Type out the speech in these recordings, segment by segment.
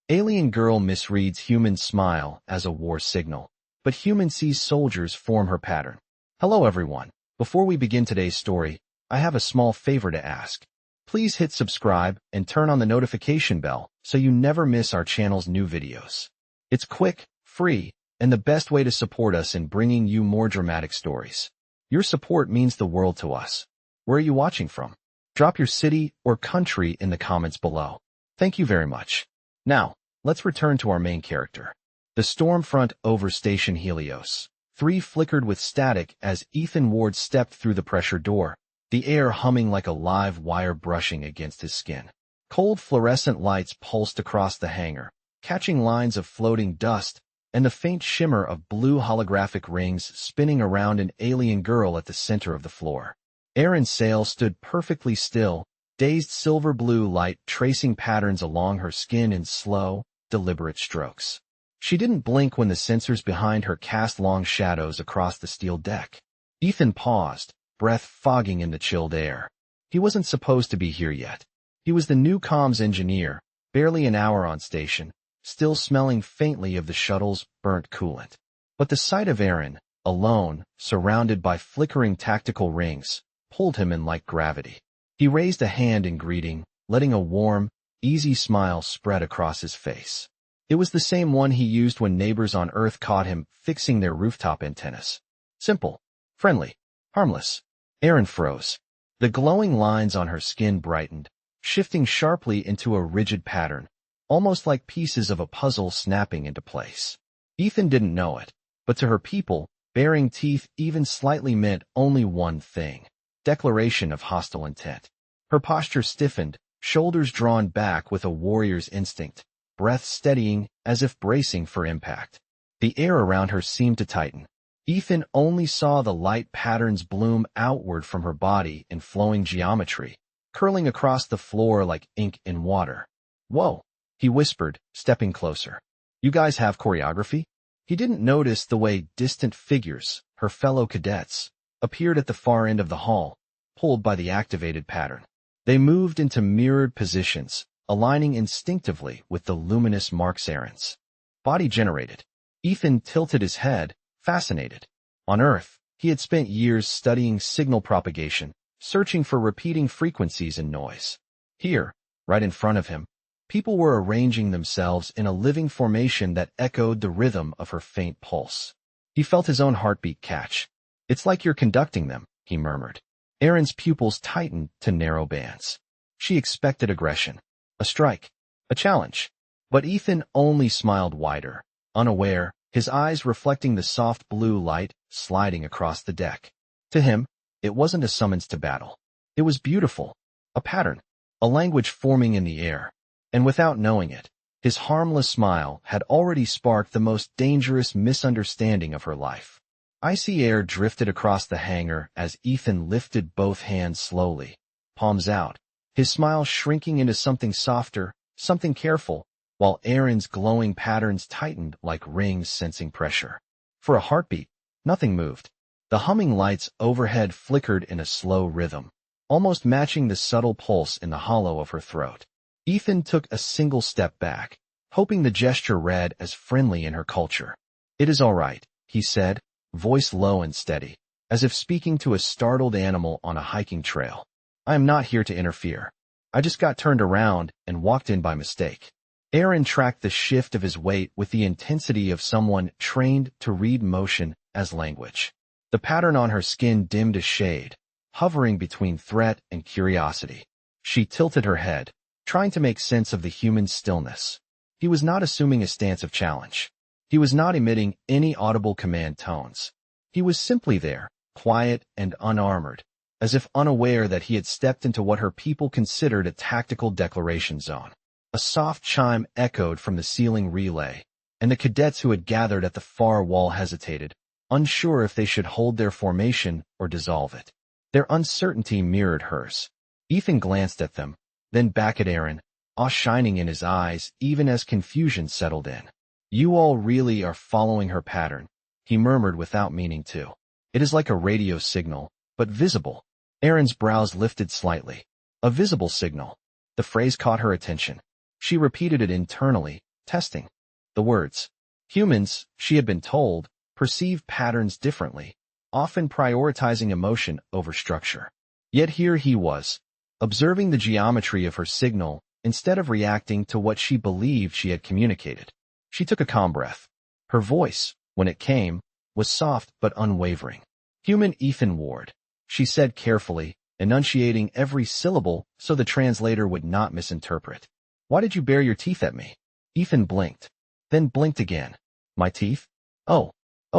Alien girl misreads human smile as a war signal, but human sees soldiers form her pattern. Hello everyone. Before we begin today's story, I have a small favor to ask. Please hit subscribe and turn on the notification bell so you never miss our channel's new videos. It's quick, free, and the best way to support us in bringing you more dramatic stories. Your support means the world to us. Where are you watching from? Drop your city or country in the comments below. Thank you very much. Now, let's return to our main character. The storm front over Station Helios. 3 flickered with static as Ethan Ward stepped through the pressure door, the air humming like a live wire brushing against his skin. Cold fluorescent lights pulsed across the hangar, catching lines of floating dust and the faint shimmer of blue holographic rings spinning around an alien girl at the center of the floor. Erin's sail stood perfectly still, dazed silver blue light tracing patterns along her skin in slow, deliberate strokes. She didn't blink when the sensors behind her cast long shadows across the steel deck. Ethan paused, breath fogging in the chilled air. He wasn't supposed to be here yet. He was the new comms engineer, barely an hour on station, still smelling faintly of the shuttle's burnt coolant. But the sight of Erin, alone, surrounded by flickering tactical rings, pulled him in like gravity. He raised a hand in greeting, letting a warm, easy smile spread across his face. It was the same one he used when neighbors on Earth caught him fixing their rooftop antennas. Simple, friendly, harmless. Erin froze. The glowing lines on her skin brightened, shifting sharply into a rigid pattern, almost like pieces of a puzzle snapping into place. Ethan didn't know it, but to her people, baring teeth even slightly meant only one thing: declaration of hostile intent. Her posture stiffened, shoulders drawn back with a warrior's instinct, breath steadying as if bracing for impact. The air around her seemed to tighten. Ethan only saw the light patterns bloom outward from her body in flowing geometry, curling across the floor like ink in water. "Whoa," he whispered, stepping closer. "You guys have choreography?" He didn't notice the way distant figures, her fellow cadets, appeared at the far end of the hall, pulled by the activated pattern. They moved into mirrored positions, aligning instinctively with the luminous marks Erin's body generated. Ethan tilted his head, fascinated. On Earth, he had spent years studying signal propagation, searching for repeating frequencies and noise. Here, right in front of him, people were arranging themselves in a living formation that echoed the rhythm of her faint pulse. He felt his own heartbeat catch. "It's like you're conducting them," he murmured. Erin's pupils tightened to narrow bands. She expected aggression, a strike, a challenge. But Ethan only smiled wider, unaware, his eyes reflecting the soft blue light sliding across the deck. To him, it wasn't a summons to battle. It was beautiful, a pattern, a language forming in the air. And without knowing it, his harmless smile had already sparked the most dangerous misunderstanding of her life. Icy air drifted across the hangar as Ethan lifted both hands slowly, palms out, his smile shrinking into something softer, something careful, while Erin's glowing patterns tightened like rings sensing pressure. For a heartbeat, nothing moved. The humming lights overhead flickered in a slow rhythm, almost matching the subtle pulse in the hollow of her throat. Ethan took a single step back, hoping the gesture read as friendly in her culture. "It is all right," he said, voice low and steady, as if speaking to a startled animal on a hiking trail. "I am not here to interfere. I just got turned around and walked in by mistake." Erin tracked the shift of his weight with the intensity of someone trained to read motion as language. The pattern on her skin dimmed a shade, hovering between threat and curiosity. She tilted her head, trying to make sense of the human stillness. He was not assuming a stance of challenge. He was not emitting any audible command tones. He was simply there, quiet and unarmored, as if unaware that he had stepped into what her people considered a tactical declaration zone. A soft chime echoed from the ceiling relay, and the cadets who had gathered at the far wall hesitated, unsure if they should hold their formation or dissolve it. Their uncertainty mirrored hers. Ethan glanced at them, then back at Erin, awe shining in his eyes even as confusion settled in. "You all really are following her pattern," he murmured without meaning to. "It is like a radio signal, but visible." Erin's brows lifted slightly. A visible signal. The phrase caught her attention. She repeated it internally, testing the words. Humans, she had been told, perceive patterns differently, often prioritizing emotion over structure. Yet here he was, observing the geometry of her signal instead of reacting to what she believed she had communicated. She took a calm breath. Her voice, when it came, was soft but unwavering. Human Ethan Ward, she said carefully, enunciating every syllable so the translator would not misinterpret. Why did you bare your teeth at me? Ethan blinked, then blinked again. My teeth? Oh,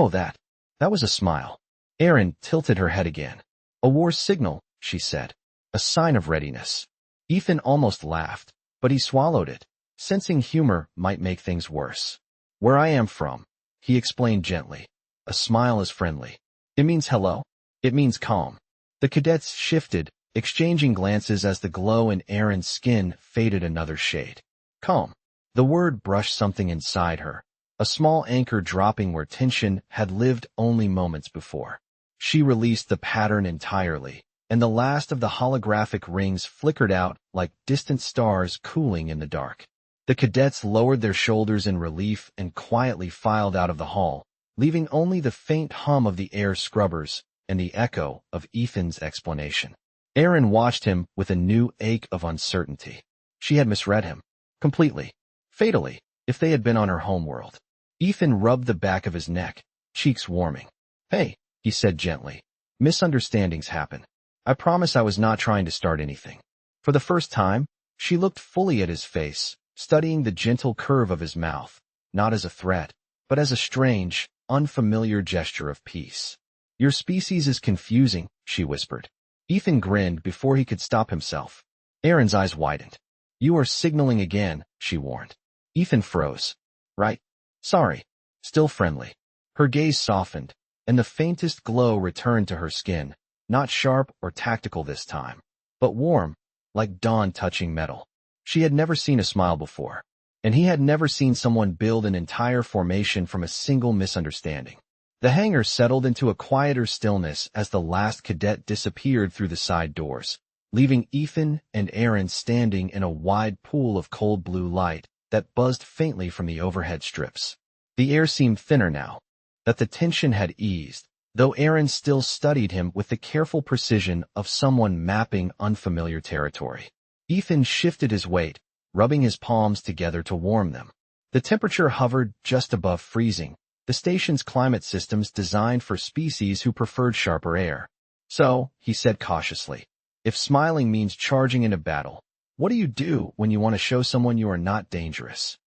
that. That was a smile. Erin tilted her head again. A war signal, she said. A sign of readiness. Ethan almost laughed, but he swallowed it, sensing humor might make things worse. Where I am from, he explained gently. A smile is friendly. It means hello. It means calm. The cadets shifted, exchanging glances as the glow in Erin's skin faded another shade. Calm. The word brushed something inside her, a small anchor dropping where tension had lived only moments before. She released the pattern entirely, and the last of the holographic rings flickered out like distant stars cooling in the dark. The cadets lowered their shoulders in relief and quietly filed out of the hall, leaving only the faint hum of the air scrubbers and the echo of Ethan's explanation. Erin watched him with a new ache of uncertainty. She had misread him. Completely. Fatally, if they had been on her homeworld. Ethan rubbed the back of his neck, cheeks warming. Hey, he said gently. Misunderstandings happen. I promise I was not trying to start anything. For the first time, she looked fully at his face, studying the gentle curve of his mouth, not as a threat, but as a strange, unfamiliar gesture of peace. Your species is confusing, she whispered. Ethan grinned before he could stop himself. Erin's eyes widened. You are signaling again, she warned. Ethan froze. Right. Sorry. Still friendly. Her gaze softened, and the faintest glow returned to her skin, not sharp or tactical this time, but warm, like dawn touching metal. She had never seen a smile before, and he had never seen someone build an entire formation from a single misunderstanding. The hangar settled into a quieter stillness as the last cadet disappeared through the side doors, leaving Ethan and Erin standing in a wide pool of cold blue light that buzzed faintly from the overhead strips. The air seemed thinner now, that the tension had eased, though Erin still studied him with the careful precision of someone mapping unfamiliar territory. Ethan shifted his weight, rubbing his palms together to warm them. The temperature hovered just above freezing, the station's climate systems designed for species who preferred sharper air. So, he said cautiously, if smiling means charging into battle, what do you do when you want to show someone you are not dangerous?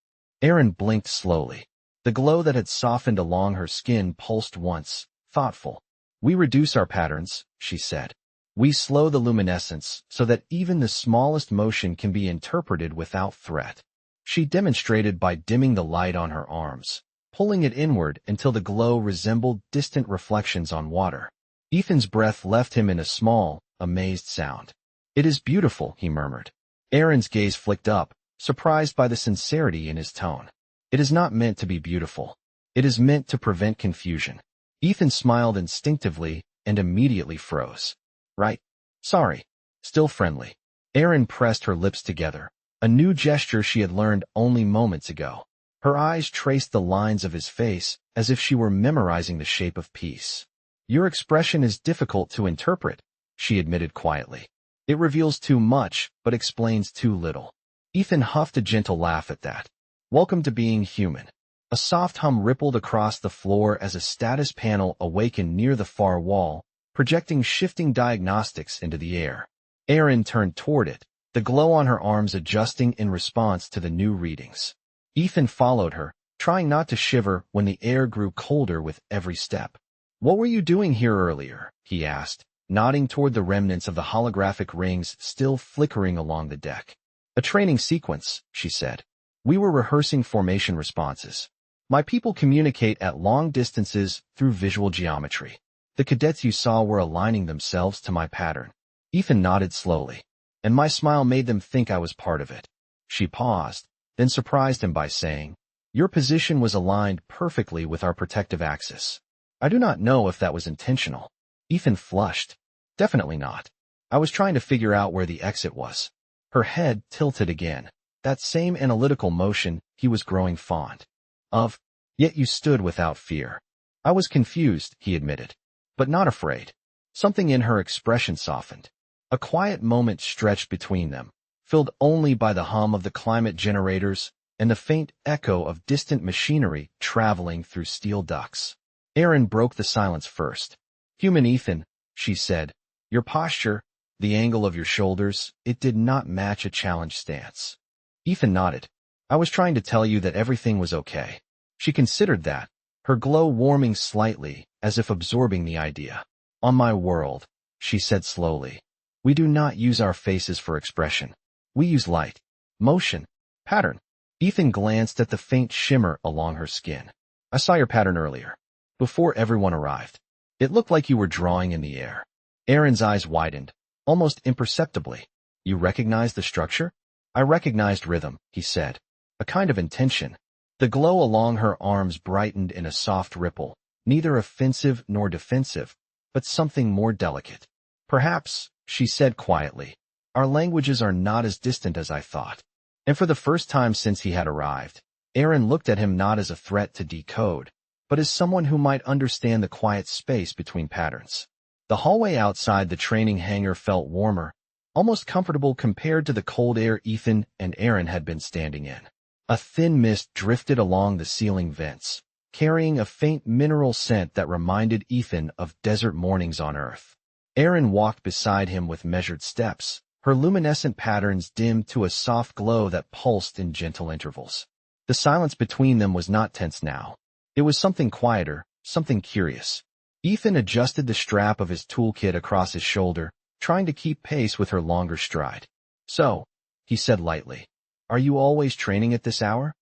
Erin blinked slowly. The glow that had softened along her skin pulsed once, thoughtful. We reduce our patterns, she said. We slow the luminescence so that even the smallest motion can be interpreted without threat. She demonstrated by dimming the light on her arms, pulling it inward until the glow resembled distant reflections on water. Ethan's breath left him in a small, amazed sound. It is beautiful, he murmured. Erin's gaze flicked up, surprised by the sincerity in his tone. It is not meant to be beautiful. It is meant to prevent confusion. Ethan smiled instinctively and immediately froze. Right. Sorry. Still friendly. Erin pressed her lips together, a new gesture she had learned only moments ago. Her eyes traced the lines of his face as if she were memorizing the shape of peace. Your expression is difficult to interpret, she admitted quietly. It reveals too much, but explains too little. Ethan huffed a gentle laugh at that. Welcome to being human. A soft hum rippled across the floor as a status panel awakened near the far wall, projecting shifting diagnostics into the air. Erin turned toward it, the glow on her arms adjusting in response to the new readings. Ethan followed her, trying not to shiver when the air grew colder with every step. What were you doing here earlier? He asked, nodding toward the remnants of the holographic rings still flickering along the deck. A training sequence, she said. We were rehearsing formation responses. My people communicate at long distances through visual geometry. The cadets you saw were aligning themselves to my pattern. Ethan nodded slowly, and my smile made them think I was part of it. She paused, then surprised him by saying, Your position was aligned perfectly with our protective axis. I do not know if that was intentional. Ethan flushed. Definitely not. I was trying to figure out where the exit was. Her head tilted again. That same analytical motion he was growing fond of. Yet you stood without fear. I was confused, he admitted, but not afraid. Something in her expression softened. A quiet moment stretched between them, filled only by the hum of the climate generators and the faint echo of distant machinery traveling through steel ducts. Erin broke the silence first. "Human Ethan," she said, "your posture, the angle of your shoulders, it did not match a challenged stance." Ethan nodded. "I was trying to tell you that everything was okay." She considered that, her glow warming slightly, as if absorbing the idea. "On my world," she said slowly, "we do not use our faces for expression. We use light, motion, pattern." Ethan glanced at the faint shimmer along her skin. "I saw your pattern earlier, before everyone arrived. It looked like you were drawing in the air." Erin's eyes widened, almost imperceptibly. "You recognize the structure?" "I recognized rhythm," he said. "A kind of intention." The glow along her arms brightened in a soft ripple, neither offensive nor defensive, but something more delicate. "Perhaps," she said quietly, "our languages are not as distant as I thought." And for the first time since he had arrived, Erin looked at him not as a threat to decode, but as someone who might understand the quiet space between patterns. The hallway outside the training hangar felt warmer, almost comfortable compared to the cold air Ethan and Erin had been standing in. A thin mist drifted along the ceiling vents, carrying a faint mineral scent that reminded Ethan of desert mornings on Earth. Erin walked beside him with measured steps, her luminescent patterns dimmed to a soft glow that pulsed in gentle intervals. The silence between them was not tense now. It was something quieter, something curious. Ethan adjusted the strap of his toolkit across his shoulder, trying to keep pace with her longer stride. "So," he said lightly, "are you always training at this hour?"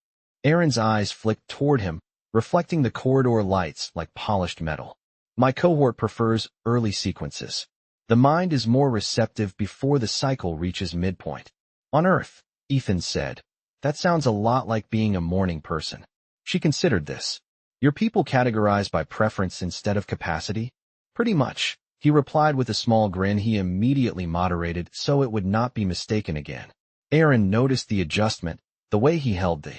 Erin's eyes flicked toward him, reflecting the corridor lights like polished metal. "My cohort prefers early sequences. The mind is more receptive before the cycle reaches midpoint." "On Earth," Ethan said. "That sounds a lot like being a morning person." She considered this. "Your people categorize by preference instead of capacity?" "Pretty much," he replied with a small grin he immediately moderated so it would not be mistaken again. Erin noticed the adjustment, the way he held the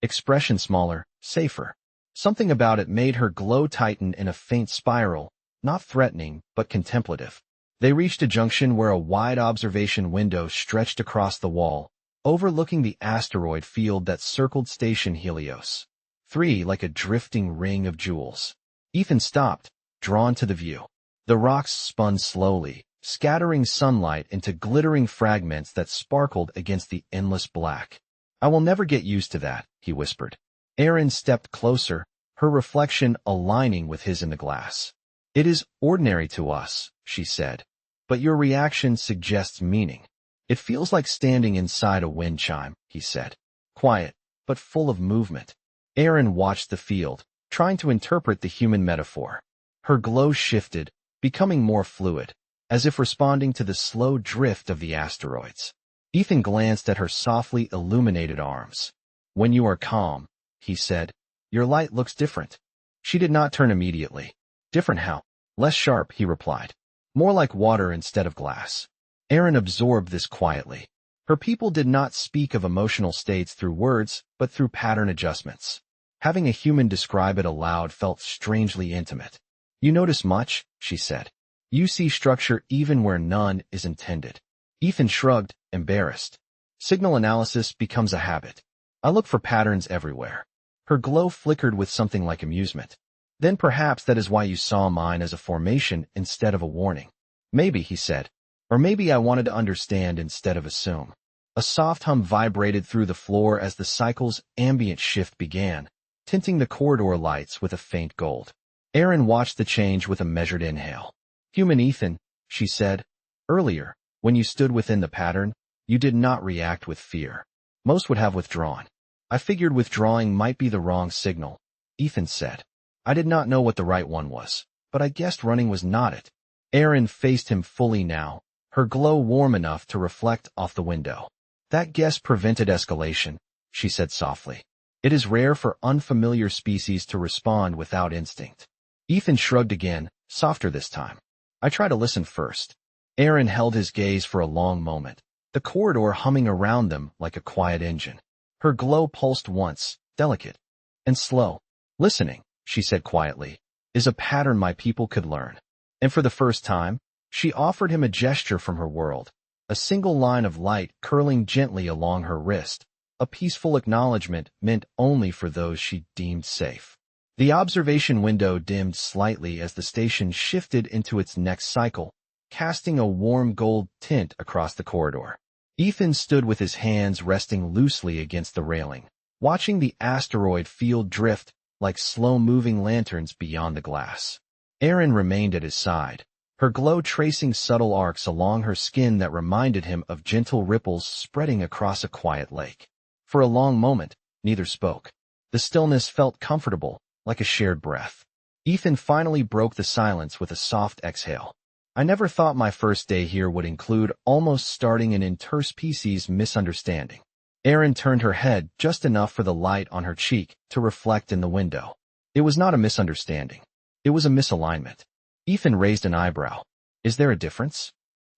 expression smaller, safer. Something about it made her glow tighten in a faint spiral, not threatening, but contemplative. They reached a junction where a wide observation window stretched across the wall, overlooking the asteroid field that circled Station Helios. 3 like a drifting ring of jewels. Ethan stopped, drawn to the view. The rocks spun slowly, scattering sunlight into glittering fragments that sparkled against the endless black. "I will never get used to that," he whispered. Erin stepped closer, her reflection aligning with his in the glass. "It is ordinary to us," she said, "but your reaction suggests meaning." "It feels like standing inside a wind chime," he said. "Quiet, but full of movement." Erin watched the field, trying to interpret the human metaphor. Her glow shifted, becoming more fluid, as if responding to the slow drift of the asteroids. Ethan glanced at her softly illuminated arms. "When you are calm," he said, "your light looks different." She did not turn immediately. "Different how?" "Less sharp," he replied. "More like water instead of glass." Erin absorbed this quietly. Her people did not speak of emotional states through words, but through pattern adjustments. Having a human describe it aloud felt strangely intimate. "You notice much," she said. "You see structure even where none is intended." Ethan shrugged, embarrassed. "Signal analysis becomes a habit. I look for patterns everywhere." Her glow flickered with something like amusement. "Then perhaps that is why you saw mine as a formation instead of a warning." "Maybe," he said. "Or maybe I wanted to understand instead of assume." A soft hum vibrated through the floor as the cycle's ambient shift began, tinting the corridor lights with a faint gold. Erin watched the change with a measured inhale. "Human Ethan," she said, "earlier, when you stood within the pattern, you did not react with fear. Most would have withdrawn." "I figured withdrawing might be the wrong signal," Ethan said. "I did not know what the right one was, but I guessed running was not it." Erin faced him fully now, her glow warm enough to reflect off the window. "That guess prevented escalation," she said softly. "It is rare for unfamiliar species to respond without instinct." Ethan shrugged again, softer this time. "I try to listen first." Erin held his gaze for a long moment. the corridor humming around them like a quiet engine. Her glow pulsed once, delicate and slow. Listening, she said quietly, is a pattern my people could learn. And for the first time, she offered him a gesture from her world, a single line of light curling gently along her wrist, a peaceful acknowledgement meant only for those she deemed safe. The observation window dimmed slightly as the station shifted into its next cycle, casting a warm gold tint across the corridor. Ethan stood with his hands resting loosely against the railing, watching the asteroid field drift like slow-moving lanterns beyond the glass. Erin remained at his side, her glow tracing subtle arcs along her skin that reminded him of gentle ripples spreading across a quiet lake. For a long moment, neither spoke. The stillness felt comfortable, like a shared breath. Ethan finally broke the silence with a soft exhale. I never thought my first day here would include almost starting an interspecies misunderstanding. Erin turned her head just enough for the light on her cheek to reflect in the window. It was not a misunderstanding. It was a misalignment. Ethan raised an eyebrow. Is there a difference?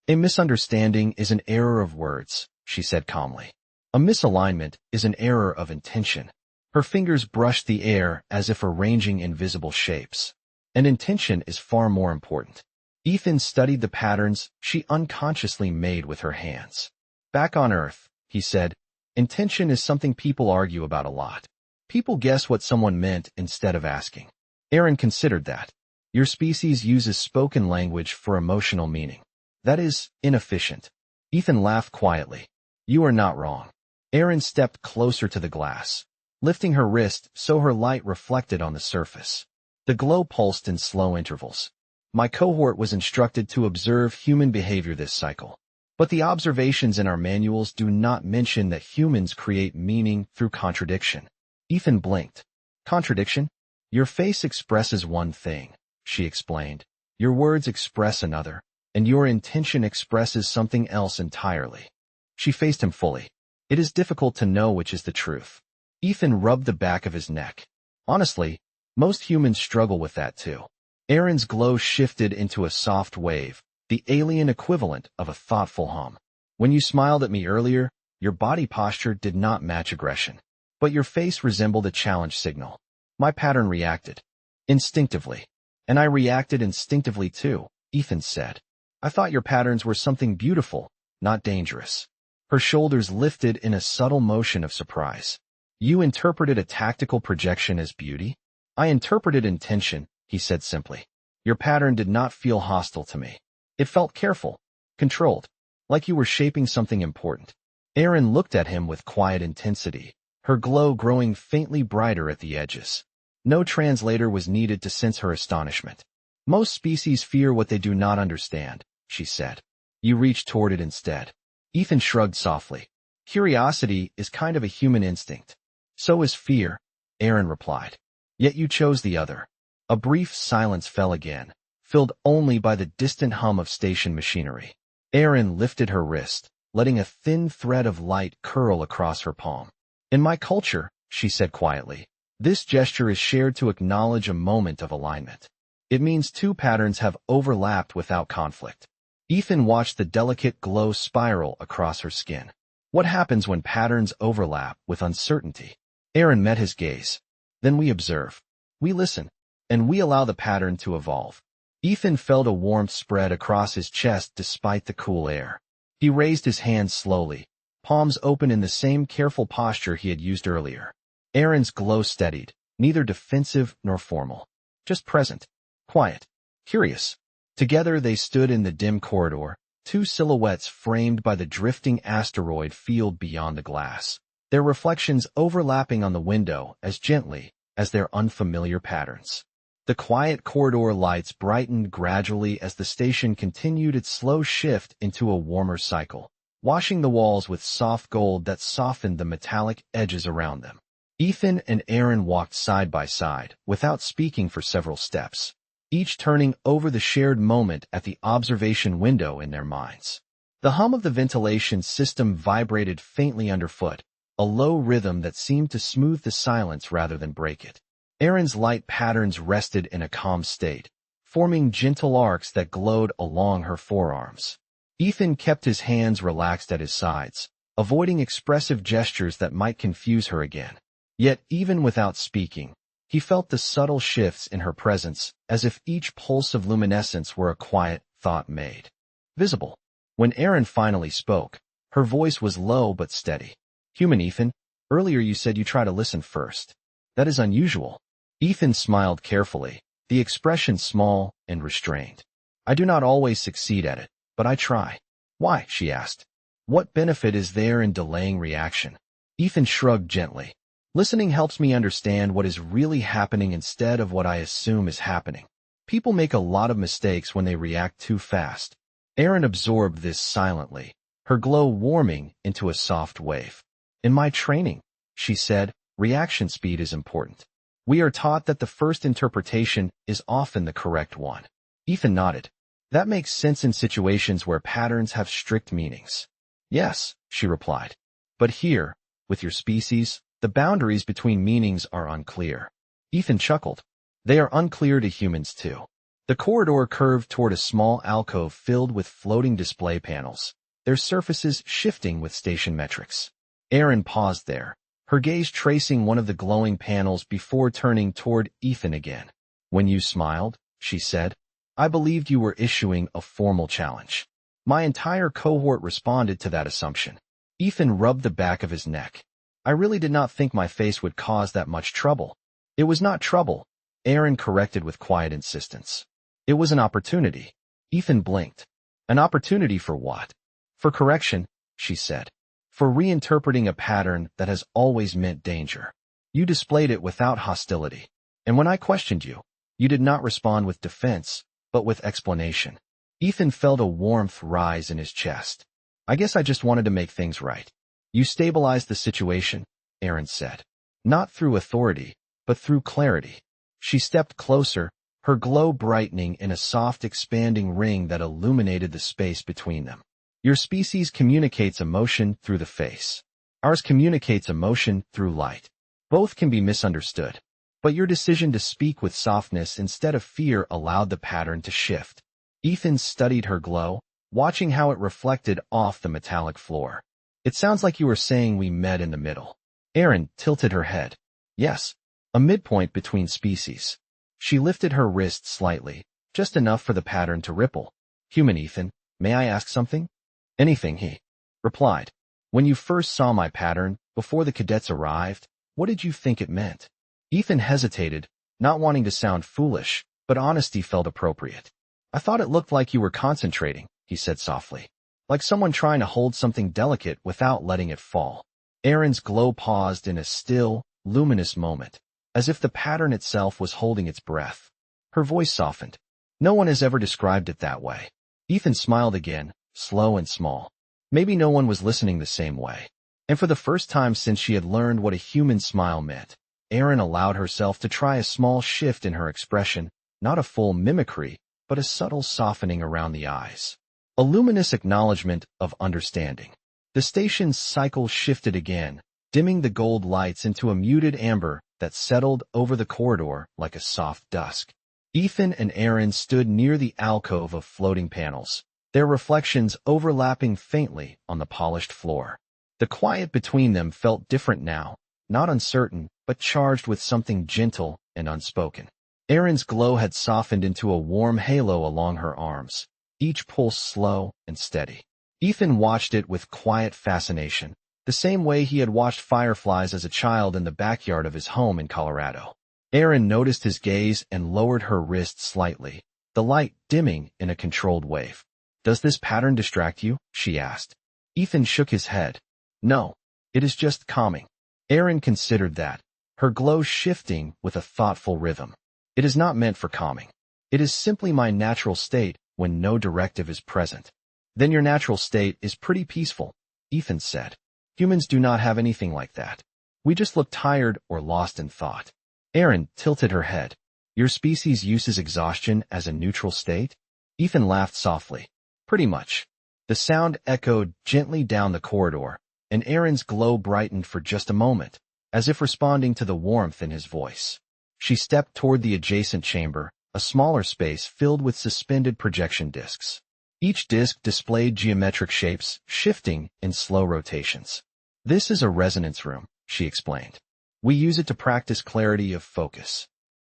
A misunderstanding is an error of words, she said calmly. A misalignment is an error of intention. Her fingers brushed the air as if arranging invisible shapes. And intention is far more important. Ethan studied the patterns she unconsciously made with her hands. Back on Earth, he said, intention is something people argue about a lot. People guess what someone meant instead of asking. Erin considered that. Your species uses spoken language for emotional meaning. That is inefficient. Ethan laughed quietly. You are not wrong. Erin stepped closer to the glass, lifting her wrist so her light reflected on the surface. The glow pulsed in slow intervals. My cohort was instructed to observe human behavior this cycle. But the observations in our manuals do not mention that humans create meaning through contradiction. Ethan blinked. Contradiction? Your face expresses one thing, she explained. Your words express another, and your intention expresses something else entirely. She faced him fully. It is difficult to know which is the truth. Ethan rubbed the back of his neck. Honestly, most humans struggle with that too. Erin's glow shifted into a soft wave, the alien equivalent of a thoughtful hum. When you smiled at me earlier, your body posture did not match aggression, but your face resembled a challenge signal. My pattern reacted. Instinctively. And I reacted instinctively too, Ethan said. I thought your patterns were something beautiful, not dangerous. Her shoulders lifted in a subtle motion of surprise. You interpreted a tactical projection as beauty? I interpreted intention, he said simply. Your pattern did not feel hostile to me. It felt careful, controlled, like you were shaping something important. Erin looked at him with quiet intensity, her glow growing faintly brighter at the edges. No translator was needed to sense her astonishment. Most species fear what they do not understand, she said. You reached toward it instead. Ethan shrugged softly. Curiosity is kind of a human instinct. So is fear, Erin replied. Yet you chose the other. A brief silence fell again, filled only by the distant hum of station machinery. Erin lifted her wrist, letting a thin thread of light curl across her palm. In my culture, she said quietly, this gesture is shared to acknowledge a moment of alignment. It means two patterns have overlapped without conflict. Ethan watched the delicate glow spiral across her skin. What happens when patterns overlap with uncertainty? Erin met his gaze. Then we observe. We listen. And we allow the pattern to evolve. Ethan felt a warmth spread across his chest despite the cool air. He raised his hands slowly, palms open in the same careful posture he had used earlier. Erin's glow steadied, neither defensive nor formal. Just present, quiet, curious. Together they stood in the dim corridor, two silhouettes framed by the drifting asteroid field beyond the glass, their reflections overlapping on the window as gently as their unfamiliar patterns. The quiet corridor lights brightened gradually as the station continued its slow shift into a warmer cycle, washing the walls with soft gold that softened the metallic edges around them. Ethan and Erin walked side by side, without speaking for several steps, each turning over the shared moment at the observation window in their minds. The hum of the ventilation system vibrated faintly underfoot, a low rhythm that seemed to smooth the silence rather than break it. Erin's light patterns rested in a calm state, forming gentle arcs that glowed along her forearms. Ethan kept his hands relaxed at his sides, avoiding expressive gestures that might confuse her again. Yet, even without speaking, he felt the subtle shifts in her presence, as if each pulse of luminescence were a quiet thought made visible. When Erin finally spoke, her voice was low but steady. "Human Ethan, earlier you said you try to listen first. That is unusual." Ethan smiled carefully, the expression small and restrained. "I do not always succeed at it, but I try." "Why?" she asked. "What benefit is there in delaying reaction?" Ethan shrugged gently. "Listening helps me understand what is really happening instead of what I assume is happening. People make a lot of mistakes when they react too fast." Erin absorbed this silently, her glow warming into a soft wave. "In my training," she said, "reaction speed is important. We are taught that the first interpretation is often the correct one." Ethan nodded. "That makes sense in situations where patterns have strict meanings." "Yes," she replied. "But here, with your species, the boundaries between meanings are unclear." Ethan chuckled. "They are unclear to humans too." The corridor curved toward a small alcove filled with floating display panels, their surfaces shifting with station metrics. Erin paused there, her gaze tracing one of the glowing panels before turning toward Ethan again. "When you smiled," she said, "I believed you were issuing a formal challenge." My entire cohort responded to that assumption. Ethan rubbed the back of his neck. "I really did not think my face would cause that much trouble." "It was not trouble," Erin corrected with quiet insistence. "It was an opportunity." Ethan blinked. "An opportunity for what?" "For correction," she said. "For reinterpreting a pattern that has always meant danger. You displayed it without hostility. And when I questioned you, you did not respond with defense, but with explanation." Ethan felt a warmth rise in his chest. "I guess I just wanted to make things right." "You stabilized the situation," Erin said. "Not through authority, but through clarity." She stepped closer, her glow brightening in a soft expanding ring that illuminated the space between them. "Your species communicates emotion through the face. Ours communicates emotion through light. Both can be misunderstood. But your decision to speak with softness instead of fear allowed the pattern to shift." Ethan studied her glow, watching how it reflected off the metallic floor. "It sounds like you were saying we met in the middle." Erin tilted her head. "Yes, a midpoint between species." She lifted her wrist slightly, just enough for the pattern to ripple. "Human Ethan, may I ask something?" "Anything," he replied. "When you first saw my pattern, before the cadets arrived, what did you think it meant?" Ethan hesitated, not wanting to sound foolish, but honesty felt appropriate. "I thought it looked like you were concentrating," he said softly. "Like someone trying to hold something delicate without letting it fall." Erin's glow paused in a still, luminous moment, as if the pattern itself was holding its breath. Her voice softened. "No one has ever described it that way." Ethan smiled again, slow and small. Maybe no one was listening the same way. And for the first time since she had learned what a human smile meant, Erin allowed herself to try a small shift in her expression, not a full mimicry, but a subtle softening around the eyes. A luminous acknowledgement of understanding. The station's cycle shifted again, dimming the gold lights into a muted amber that settled over the corridor like a soft dusk. Ethan and Erin stood near the alcove of floating panels, their reflections overlapping faintly on the polished floor. The quiet between them felt different now, not uncertain, but charged with something gentle and unspoken. Erin's glow had softened into a warm halo along her arms, each pulse slow and steady. Ethan watched it with quiet fascination, the same way he had watched fireflies as a child in the backyard of his home in Colorado. Erin noticed his gaze and lowered her wrist slightly, the light dimming in a controlled wave. "Does this pattern distract you?" she asked. Ethan shook his head. "No, it is just calming." Erin considered that, her glow shifting with a thoughtful rhythm. "It is not meant for calming. It is simply my natural state when no directive is present." "Then your natural state is pretty peaceful," Ethan said. "Humans do not have anything like that. We just look tired or lost in thought." Erin tilted her head. "Your species uses exhaustion as a neutral state?" Ethan laughed softly. "Pretty much." The sound echoed gently down the corridor, and Erin's glow brightened for just a moment, as if responding to the warmth in his voice. She stepped toward the adjacent chamber, a smaller space filled with suspended projection discs. Each disk displayed geometric shapes, shifting in slow rotations. This is a resonance room, she explained. We use it to practice clarity of focus.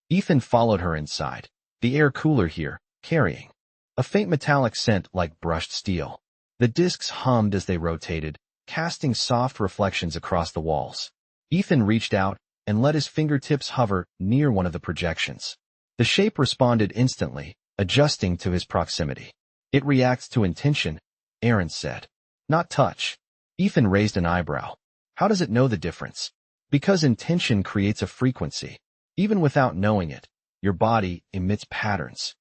Ethan followed her inside, the air cooler here, carrying a faint metallic scent like brushed steel. The disks hummed as they rotated, casting soft reflections across the walls. Ethan reached out and let his fingertips hover near one of the projections. The shape responded instantly, adjusting to his proximity. It reacts to intention, Aaron said. Not touch. Ethan raised an eyebrow. How does it know the difference? Because intention creates a frequency. Even without knowing it, your body emits patterns.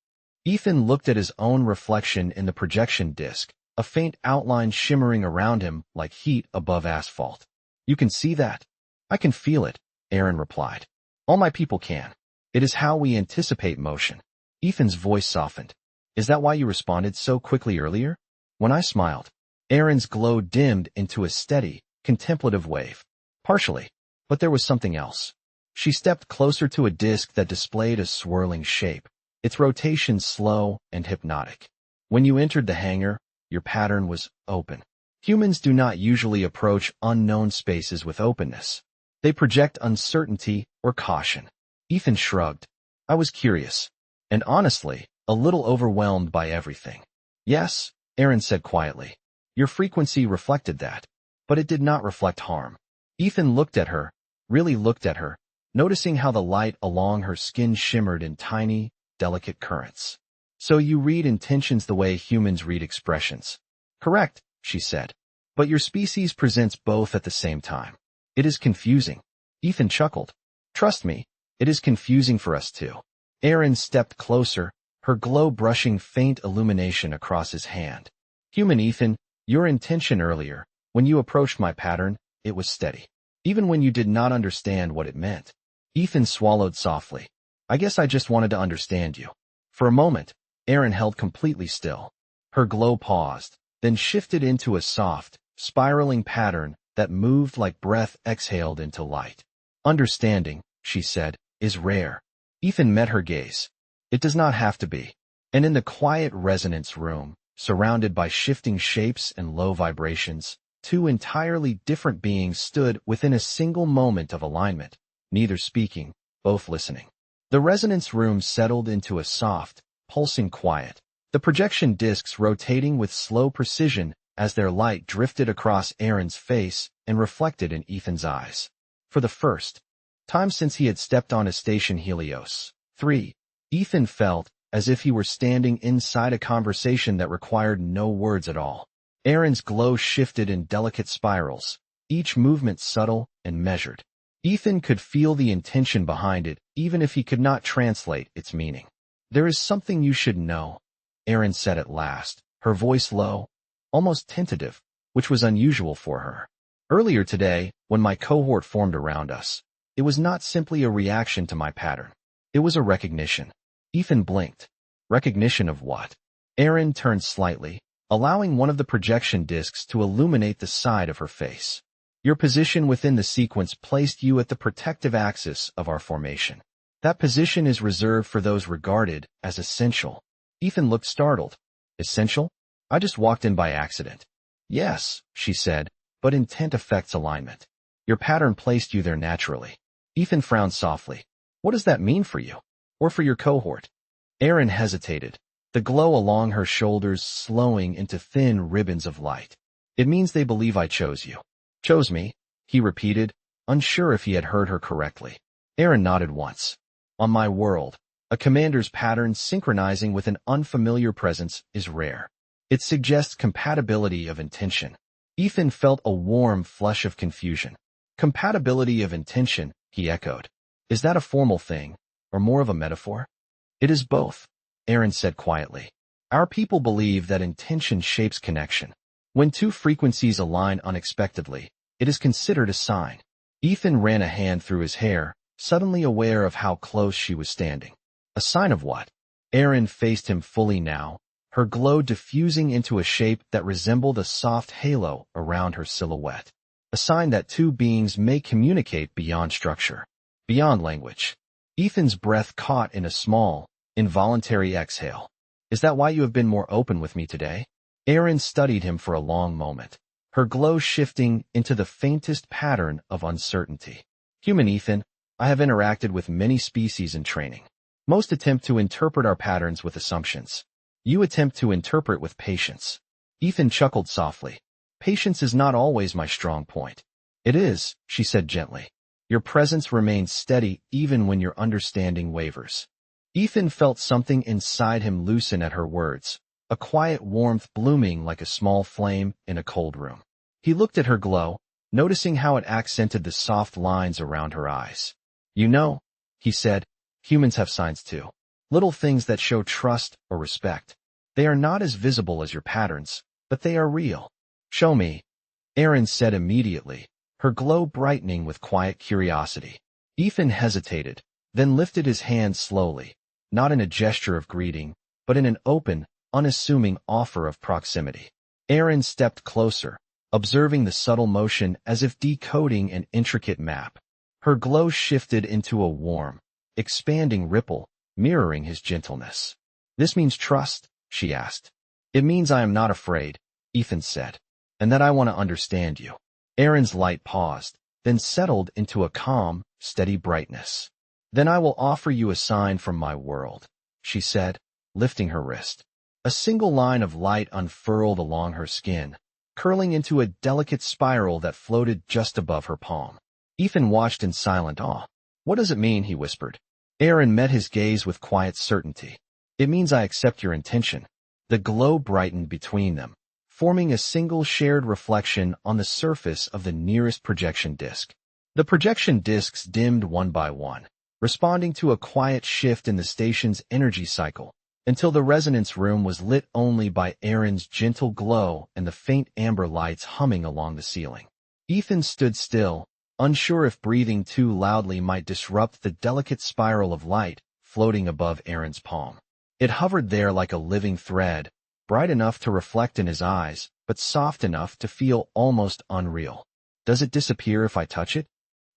Ethan looked at his own reflection in the projection disc, a faint outline shimmering around him like heat above asphalt. You can see that? I can feel it, Aaron replied. All my people can. It is how we anticipate motion. Ethan's voice softened. Is that why you responded so quickly earlier? When I smiled, Aaron's glow dimmed into a steady, contemplative wave. Partially, but there was something else. She stepped closer to a disc that displayed a swirling shape, its rotation slow and hypnotic. When you entered the hangar, your pattern was open. Humans do not usually approach unknown spaces with openness. They project uncertainty or caution. Ethan shrugged. I was curious, and honestly, a little overwhelmed by everything. Yes, Aaron said quietly. Your frequency reflected that, but it did not reflect harm. Ethan looked at her, really looked at her, noticing how the light along her skin shimmered in tiny, delicate currents. So you read intentions the way humans read expressions. Correct, she said. But your species presents both at the same time. It is confusing. Ethan chuckled. Trust me, it is confusing for us too. Aaron stepped closer, her glow brushing faint illumination across his hand. Human Ethan, your intention earlier, when you approached my pattern, it was steady. Even when you did not understand what it meant. Ethan swallowed softly. I guess I just wanted to understand you. For a moment, Aaron held completely still. Her glow paused, then shifted into a soft, spiraling pattern that moved like breath exhaled into light. Understanding, she said, is rare. Ethan met her gaze. It does not have to be. And in the quiet resonance room, surrounded by shifting shapes and low vibrations, two entirely different beings stood within a single moment of alignment, neither speaking, both listening. The resonance room settled into a soft, pulsing quiet, the projection discs rotating with slow precision as their light drifted across Aaron's face and reflected in Ethan's eyes. For the first time since he had stepped on a station Helios 3, Ethan felt as if he were standing inside a conversation that required no words at all. Aaron's glow shifted in delicate spirals, each movement subtle and measured. Ethan could feel the intention behind it, even if he could not translate its meaning. There is something you should know, Aaron said at last, her voice low, almost tentative, which was unusual for her. Earlier today, when my cohort formed around us, it was not simply a reaction to my pattern. It was a recognition. Ethan blinked. Recognition of what? Aaron turned slightly, allowing one of the projection discs to illuminate the side of her face. Your position within the sequence placed you at the protective axis of our formation. That position is reserved for those regarded as essential. Ethan looked startled. Essential? I just walked in by accident. Yes, she said, but intent affects alignment. Your pattern placed you there naturally. Ethan frowned softly. What does that mean for you? Or for your cohort? Aaron hesitated, the glow along her shoulders slowing into thin ribbons of light. It means they believe I chose you. Chose me, he repeated, unsure if he had heard her correctly. Aaron nodded once. On my world, a commander's pattern synchronizing with an unfamiliar presence is rare. It suggests compatibility of intention. Ethan felt a warm flush of confusion. Compatibility of intention, he echoed. Is that a formal thing, or more of a metaphor? It is both, Aaron said quietly. Our people believe that intention shapes connection. When two frequencies align unexpectedly, it is considered a sign. Ethan ran a hand through his hair, suddenly aware of how close she was standing. A sign of what? Aaron faced him fully now, her glow diffusing into a shape that resembled a soft halo around her silhouette. A sign that two beings may communicate beyond structure, beyond language. Ethan's breath caught in a small, involuntary exhale. Is that why you have been more open with me today? Erin studied him for a long moment, her glow shifting into the faintest pattern of uncertainty. Human Ethan, I have interacted with many species in training. Most attempt to interpret our patterns with assumptions. You attempt to interpret with patience. Ethan chuckled softly. Patience is not always my strong point. It is, she said gently. Your presence remains steady even when your understanding wavers. Ethan felt something inside him loosen at her words, a quiet warmth blooming like a small flame in a cold room. He looked at her glow, noticing how it accented the soft lines around her eyes. You know, he said, humans have signs too. Little things that show trust or respect. They are not as visible as your patterns, but they are real. Show me, Erin said immediately, her glow brightening with quiet curiosity. Ethan hesitated, then lifted his hand slowly, not in a gesture of greeting, but in an open, unassuming offer of proximity. Erin stepped closer, observing the subtle motion as if decoding an intricate map. Her glow shifted into a warm, expanding ripple, mirroring his gentleness. This means trust, she asked. It means I am not afraid, Ethan said, and that I want to understand you. Erin's light paused, then settled into a calm, steady brightness. Then I will offer you a sign from my world, she said, lifting her wrist. A single line of light unfurled along her skin, curling into a delicate spiral that floated just above her palm. Ethan watched in silent awe. What does it mean? He whispered. Erin met his gaze with quiet certainty. It means I accept your intention. The glow brightened between them, forming a single shared reflection on the surface of the nearest projection disk. The projection disks dimmed one by one, responding to a quiet shift in the station's energy cycle, until the resonance room was lit only by Erin's gentle glow and the faint amber lights humming along the ceiling. Ethan stood still, unsure if breathing too loudly might disrupt the delicate spiral of light floating above Erin's palm. It hovered there like a living thread, bright enough to reflect in his eyes, but soft enough to feel almost unreal. Does it disappear if I touch it?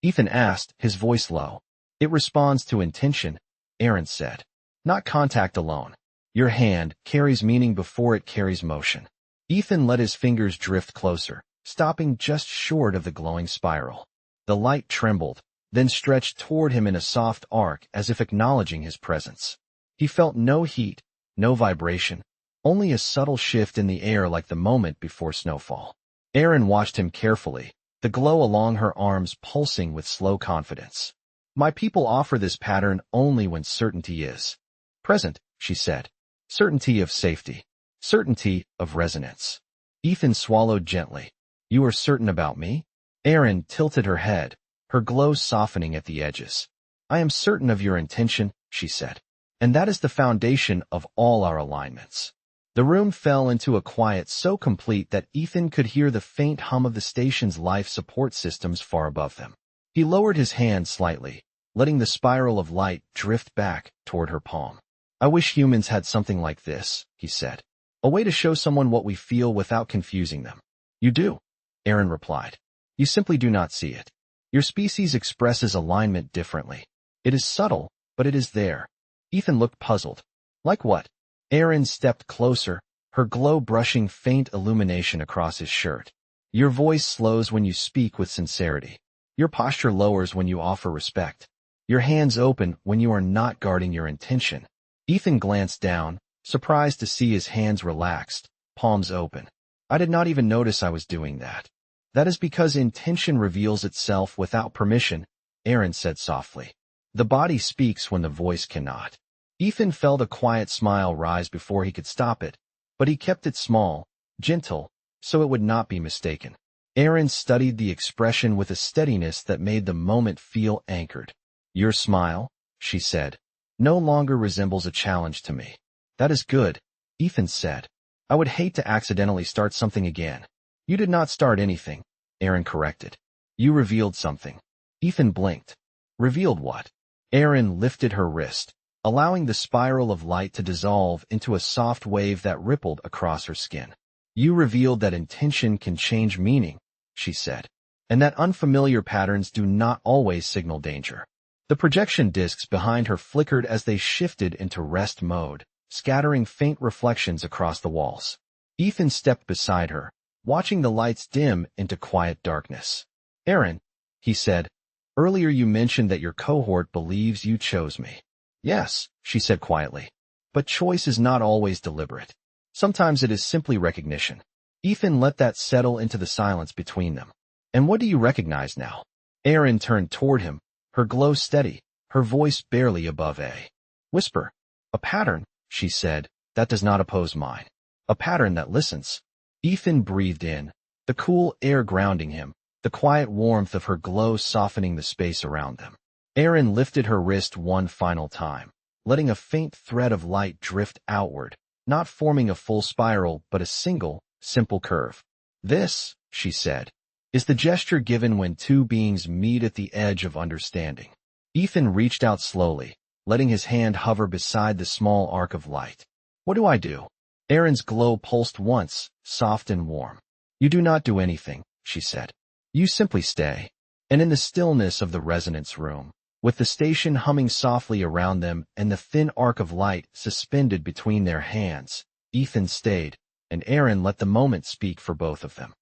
Ethan asked, his voice low. It responds to intention, Erin said. Not contact alone. Your hand carries meaning before it carries motion. Ethan let his fingers drift closer, stopping just short of the glowing spiral. The light trembled, then stretched toward him in a soft arc as if acknowledging his presence. He felt no heat, no vibration, only a subtle shift in the air like the moment before snowfall. Erin watched him carefully, the glow along her arms pulsing with slow confidence. My people offer this pattern only when certainty is present, she said. Certainty of safety. Certainty of resonance. Ethan swallowed gently. You are certain about me? Erin tilted her head, her glow softening at the edges. I am certain of your intention, she said. And that is the foundation of all our alignments. The room fell into a quiet so complete that Ethan could hear the faint hum of the station's life support systems far above them. He lowered his hand slightly, letting the spiral of light drift back toward her palm. I wish humans had something like this, he said. A way to show someone what we feel without confusing them. You do, Erin replied. You simply do not see it. Your species expresses alignment differently. It is subtle, but it is there. Ethan looked puzzled. Like what? Erin stepped closer, her glow brushing faint illumination across his shirt. Your voice slows when you speak with sincerity. Your posture lowers when you offer respect. Your hands open when you are not guarding your intention. Ethan glanced down, surprised to see his hands relaxed, palms open. I did not even notice I was doing that. That is because intention reveals itself without permission, Erin said softly. The body speaks when the voice cannot. Ethan felt a quiet smile rise before he could stop it, but he kept it small, gentle, so it would not be mistaken. Erin studied the expression with a steadiness that made the moment feel anchored. Your smile, she said, no longer resembles a challenge to me. That is good, Ethan said. I would hate to accidentally start something again. You did not start anything, Erin corrected. You revealed something. Ethan blinked. Revealed what? Erin lifted her wrist, allowing the spiral of light to dissolve into a soft wave that rippled across her skin. You revealed that intention can change meaning, she said, and that unfamiliar patterns do not always signal danger. The projection discs behind her flickered as they shifted into rest mode, scattering faint reflections across the walls. Ethan stepped beside her, watching the lights dim into quiet darkness. "Aaron," he said, "earlier you mentioned that your cohort believes you chose me." "Yes," she said quietly. "But choice is not always deliberate. Sometimes it is simply recognition." Ethan let that settle into the silence between them. "And what do you recognize now?" Erin turned toward him, her glow steady, her voice barely above a whisper. "A pattern," she said, "that does not oppose mine. A pattern that listens." Ethan breathed in, the cool air grounding him, the quiet warmth of her glow softening the space around them. Erin lifted her wrist one final time, letting a faint thread of light drift outward, not forming a full spiral but a single, simple curve. "This," she said, "is the gesture given when two beings meet at the edge of understanding." Ethan reached out slowly, letting his hand hover beside the small arc of light. "What do I do?" Erin's glow pulsed once, soft and warm. "You do not do anything," she said. "You simply stay." And in the stillness of the resonance room, with the station humming softly around them and the thin arc of light suspended between their hands, Ethan stayed, and Erin let the moment speak for both of them.